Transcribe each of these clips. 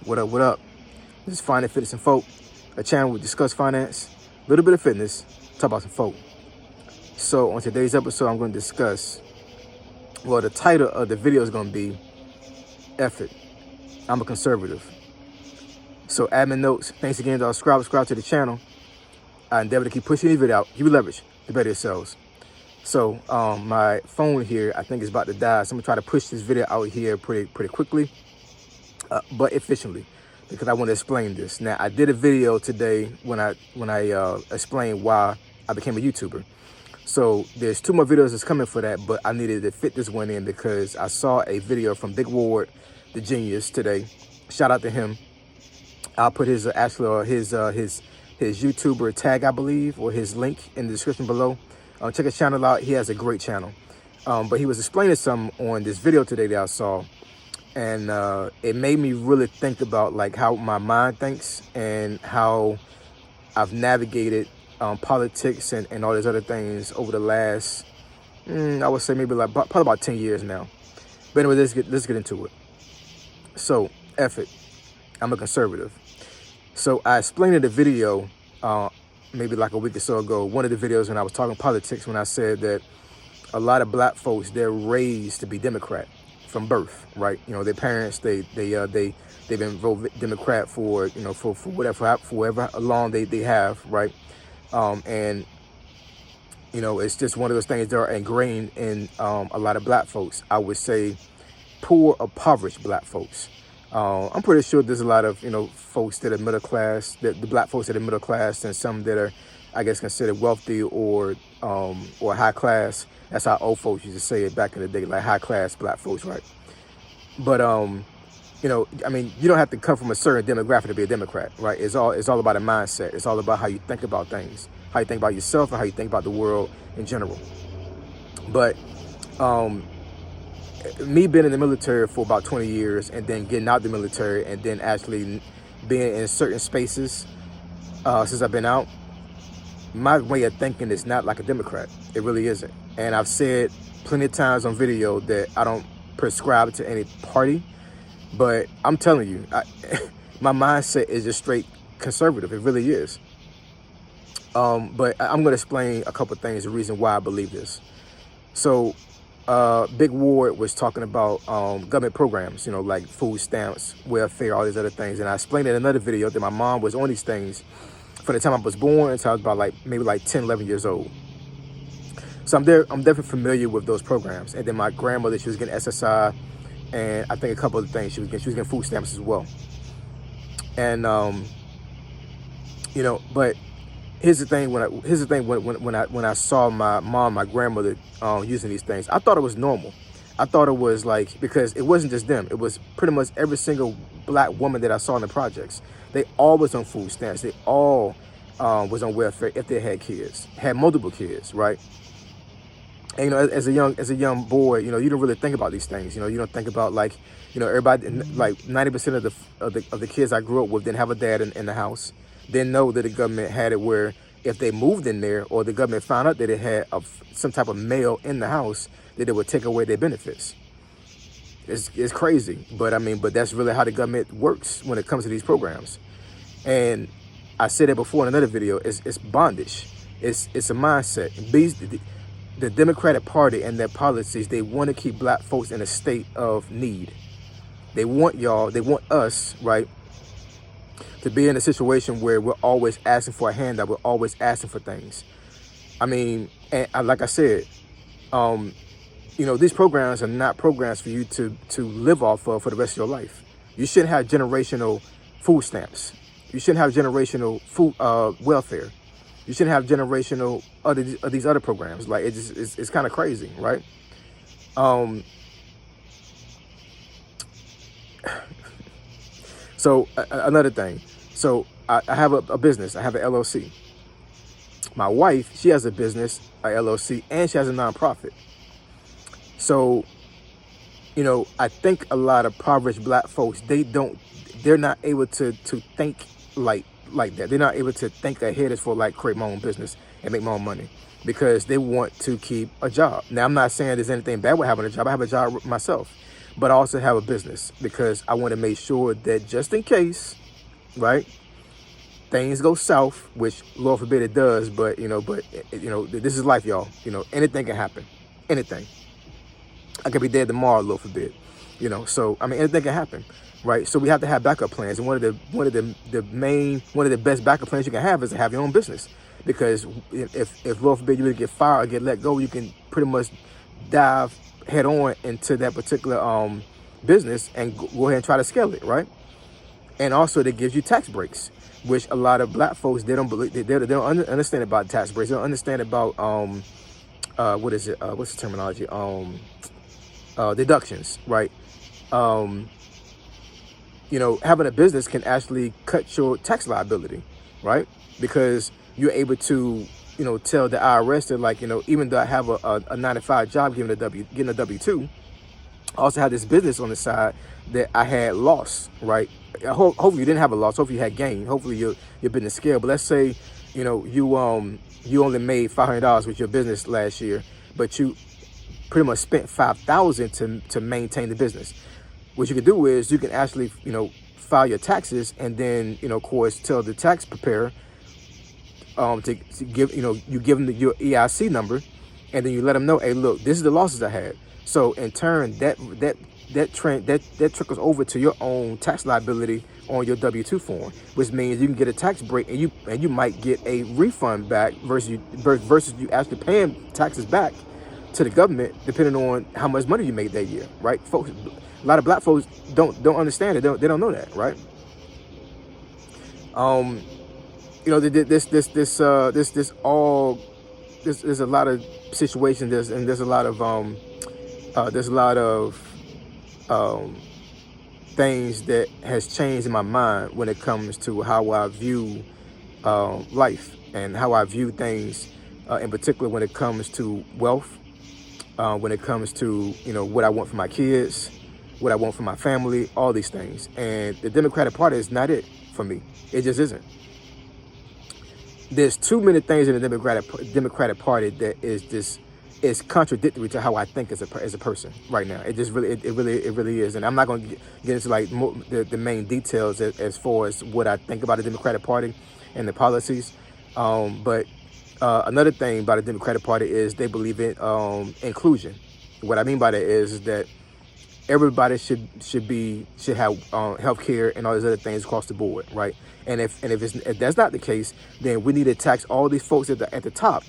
What up, what up? This is Finance, Fitness, and Folk, a channel where we discuss finance, a little bit of fitness, talk about some folk. So on today's episode, I'm going to discuss, well, the title of the video is going to be, F it, I'm a conservative. So admin notes, thanks again to all subscribe to the channel. I endeavor to keep pushing the video out, give you leverage, the better it sells. So my phone here, I think is about to die. So I'm gonna try to push this video out here pretty quickly, but efficiently, because I want to explain this. Now, I did a video today when I explained why I became a YouTuber. So there's 2 more videos that's coming for that, but I needed to fit this one in because I saw a video from Big Ward, the genius, today. Shout out to him. I'll put his his YouTuber tag, I believe, or his link in the description below. Check his channel out. He has a great channel. But he was explaining something on this video today that I saw, and it made me really think about like how my mind thinks and how I've navigated politics and all these other things over the last, I would say maybe like probably about 10 years now. But anyway, let's get into it. So, F it, I'm a conservative. So I explained in the video, maybe like a week or so ago, one of the videos when I was talking politics, when I said that a lot of black folks, they're raised to be Democrat from birth, right? You know, their parents, they've been vote Democrat for, you know, for whatever long they have, right? And you know, it's just one of those things that are ingrained in a lot of black folks. I would say poor, impoverished black folks. I'm pretty sure there's a lot of, you know, folks that are middle class, the black folks that are middle class, and some that are, I guess, considered wealthy or high class. That's how old folks used to say it back in the day, like high class black folks, right? But you know, I mean, you don't have to come from a certain demographic to be a Democrat, right? It's all about a mindset. It's all about how you think about things, how you think about yourself, and how you think about the world in general. But me being in the military for about 20 years and then getting out the military and then actually being in certain spaces since I've been out, my way of thinking is not like a Democrat. It really isn't. And I've said plenty of times on video that I don't prescribe to any party, but I'm telling you, my mindset is just straight conservative. It really is. But I'm going to explain a couple of things, the reason why I believe this. So Big Ward was talking about government programs, you know, like food stamps, welfare, all these other things. And I explained in another video that my mom was on these things from the time I was born until I was about maybe 10, 11 years old. So I'm definitely familiar with those programs. And then my grandmother, she was getting SSI, and I think a couple of things she was getting food stamps as well. And you know, but here's the thing. When I saw my mom, my grandmother using these things, I thought it was normal. I thought it was like, because it wasn't just them. It was pretty much every single black woman that I saw in the projects. They all was on food stamps. They all was on welfare if they had kids, had multiple kids, right? And, you know, as a young boy, you know, you don't really think about these things. You know, you don't think about, like, you know, everybody, like 90% of the kids I grew up with didn't have a dad in the house. Didn't know that the government had it where if they moved in there or the government found out that it had some type of male in the house, that it would take away their benefits. It's crazy, but I mean, but that's really how the government works when it comes to these programs. And I said it before in another video. It's bondage. It's a mindset. The Democratic Party and their policies, they want to keep black folks in a state of need. They want us, right, to be in a situation where we're always asking for a handout. We're always asking for things. I mean, and like I said, you know, these programs are not programs for you to live off of for the rest of your life. You shouldn't have generational food stamps. You shouldn't have generational food welfare. You shouldn't have generational these other programs. Like, it's kind of crazy, right? So another thing. So I have a business. I have an LLC. My wife, she has a business, a LLC, and she has a nonprofit. So, you know, I think a lot of impoverished black folks, they're not able to think like that. They're not able to think ahead as for like create my own business and make my own money because they want to keep a job. Now, I'm not saying there's anything bad with having a job. I have a job myself. but I also have a business because I want to make sure that just in case, right, things go south, which Lord forbid it does, but this is life, y'all. Anything can happen. Anything. I could be dead tomorrow, Lord forbid. So I mean, anything can happen, right? So we have to have backup plans, and one of the best backup plans you can have is to have your own business, because if Lord forbid you would get fired or get let go, you can pretty much dive head on into that particular business and go ahead and try to scale it, right? And also, that gives you tax breaks, which a lot of black folks, they don't believe, they don't understand about tax breaks. They don't understand about what's the terminology? Deductions, right? Having a business can actually cut your tax liability, right? Because you're able to, tell the IRS that, like, even though I have a 9-to-5 job, getting a W-2, I also had this business on the side that I had lost, right? Hopefully you didn't have a loss. Hopefully you had gain. Hopefully your business scaled. But let's say, you only made $500 with your business last year, but you pretty much spent $5,000 to maintain the business. What you can do is you can actually, file your taxes, and then, of course, tell the tax preparer to give, you give them your EIC number, and then you let them know, hey, look, this is the losses I had. So in turn, that trickles over to your own tax liability on your W-2 form, which means you can get a tax break, and you might get a refund back versus you actually paying taxes back to the government, depending on how much money you made that year, right? Folks, a lot of black folks don't understand it. They don't know that, right? There's a lot of situations. There's a lot of things that has changed in my mind when it comes to how I view life and how I view things, in particular when it comes to wealth, when it comes to what I want for my kids, what I want for my family, all these things. And the Democratic Party is not it for me. It just isn't. There's too many things in the Democratic Party that is contradictory to how I think as a person right now. It just really is. And I'm not going to get into like the main details as far as what I think about the Democratic Party and the policies. But another thing about the Democratic Party is they believe in inclusion. What I mean by that is that everybody should have health care and all these other things across the board, right? And if that's not the case, then we need to tax all these folks at the top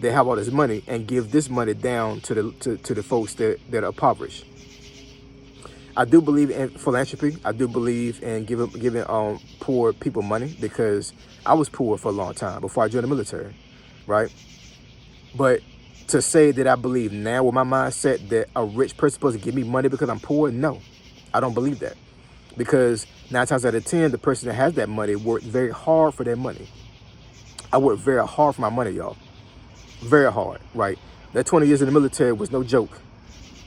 that have all this money and give this money down to the folks that are impoverished. I do believe in philanthropy. I do believe in giving poor people money, because I was poor for a long time before I joined the military, right? But to say that I believe now with my mindset that a rich person is supposed to give me money because I'm poor, no, I don't believe that. Because 9 times out of 10, the person that has that money worked very hard for their money. I worked very hard for my money, y'all. Very hard, right? That 20 years in the military was no joke.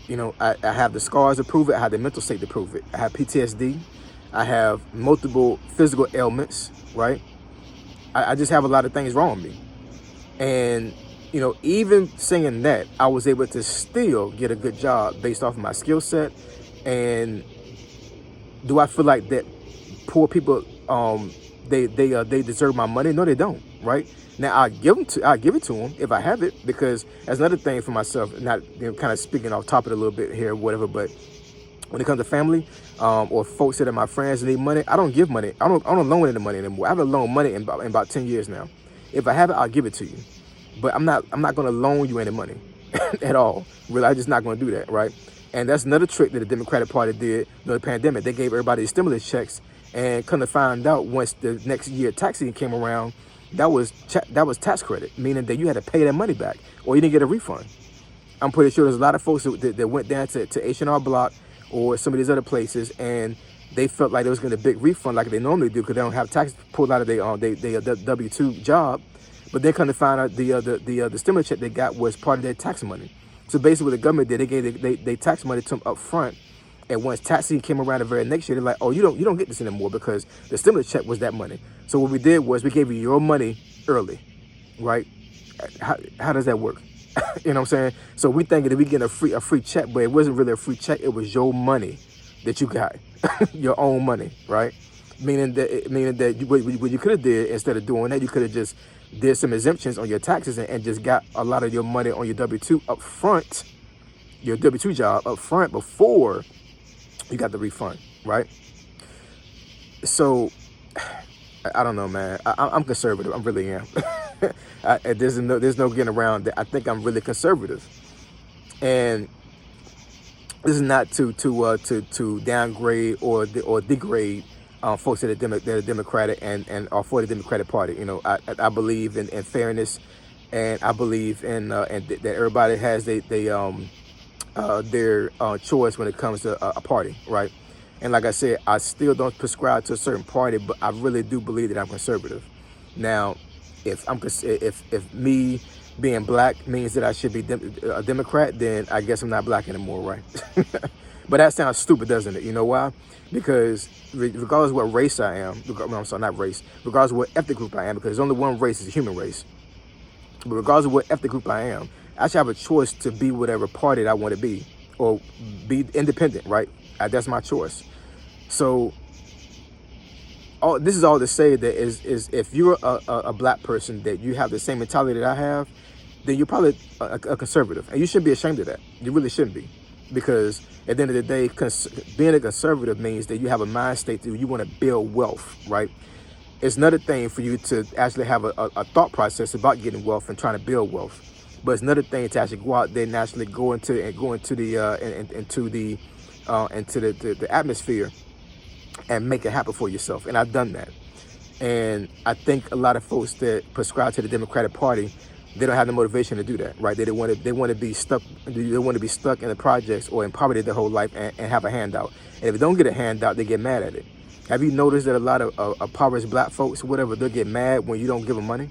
I have the scars to prove it. I have the mental state to prove it. I have PTSD. I have multiple physical ailments, right? I just have a lot of things wrong with me. And, even saying that, I was able to still get a good job based off of my skill set. And do I feel like that poor people, they deserve my money? No, they don't, right? Now I give it to them if I have it, because that's another thing for myself. Not kind of speaking off topic a little bit here, whatever. But when it comes to family, or folks that are my friends and need money, I don't give money. I don't loan any money anymore. I haven't loaned money in about 10 years now. If I have it, I'll give it to you. But I'm not going to loan you any money at all. Really, I'm just not going to do that, right? And that's another trick that the Democratic Party did during the pandemic. They gave everybody stimulus checks, and come to find out, once the next year tax season came around, that was tax credit, meaning that you had to pay that money back or you didn't get a refund. I'm pretty sure there's a lot of folks that went down to H&R Block or some of these other places, and they felt like they was going to big refund like they normally do, because they don't have tax pulled out of their W-2 job. But they come to find out the stimulus check they got was part of their tax money. So basically what the government did, they gave they tax money to them up front. And once tax season came around the very next year, they're like, oh, you don't get this anymore, because the stimulus check was that money. So what we did was we gave you your money early, right? How does that work? You know what I'm saying? So we thinking that we getting a free check, but it wasn't really a free check. It was your money that you got, your own money, right? Meaning that what you could have did instead of doing that, you could have just did some exemptions on your taxes and just got a lot of your money on your W-2 up front, your W-2 job up front before you got the refund, right? So I don't know, man. I'm conservative. I really am. There's no getting around that. I think I'm really conservative, and this is not to downgrade or degrade folks that are Democratic and are for the Democratic Party. You know, I believe in fairness, and I believe in that everybody has their choice when it comes to a party, right? And like I said, I still don't prescribe to a certain party, but I really do believe that I'm conservative. Now, if me being black means that I should be a Democrat, then I guess I'm not black anymore, right? But that sounds stupid, doesn't it? You know why? Because regardless of what race I am, I'm sorry, not race, regardless of what ethnic group I am, because there's only one race, is the human race. But regardless of what ethnic group I am, I should have a choice to be whatever party that I want to be, or be independent, right? That's my choice. So this is all to say that is if you're a black person, that you have the same mentality that I have, then you're probably a conservative, and you shouldn't be ashamed of that. You really shouldn't be, because at the end of the day, being a conservative means that you have a mind state that you want to build wealth, right? It's another thing for you to actually have a thought process about getting wealth and trying to build wealth, but it's another thing to actually go out there and actually go into the atmosphere and make it happen for yourself. And I've done that. And I think a lot of folks that prescribe to the Democratic Party, they don't have the motivation to do that, right? They want to be stuck. They want to be stuck in the projects or in poverty their whole life and have a handout. And if they don't get a handout, they get mad at it. Have you noticed that a lot of impoverished black folks, whatever, they'll get mad when you don't give them money?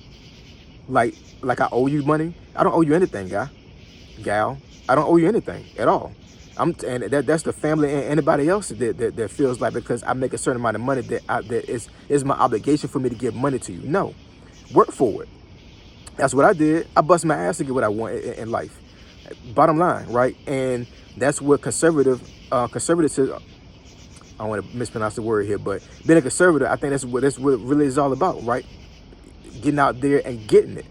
Like I owe you money? I don't owe you anything, gal. I don't owe you anything at all. And that's the family and anybody else that feels like because I make a certain amount of money that it's my obligation for me to give money to you. No, work for it. That's what I did. I bust my ass to get what I want in life. Bottom line, right? And that's what conservatives. I don't want to mispronounce the word here, but being a conservative, I think that's what it really is all about, right? Getting out there and getting it.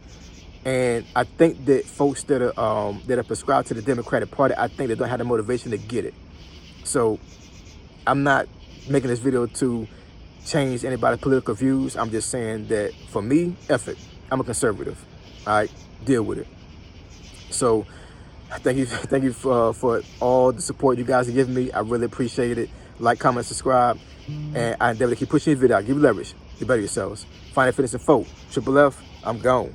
And I think that folks that are prescribed to the Democratic Party, I think they don't have the motivation to get it. So I'm not making this video to change anybody's political views. I'm just saying that for me, F it. I'm a conservative. All right, deal with it. So thank you for all the support you guys have given me. I really appreciate it. Like, comment, subscribe, and I endeavor to keep pushing this video out. Give you leverage. You better yourselves. Find Fitness Info. Triple F. I'm gone.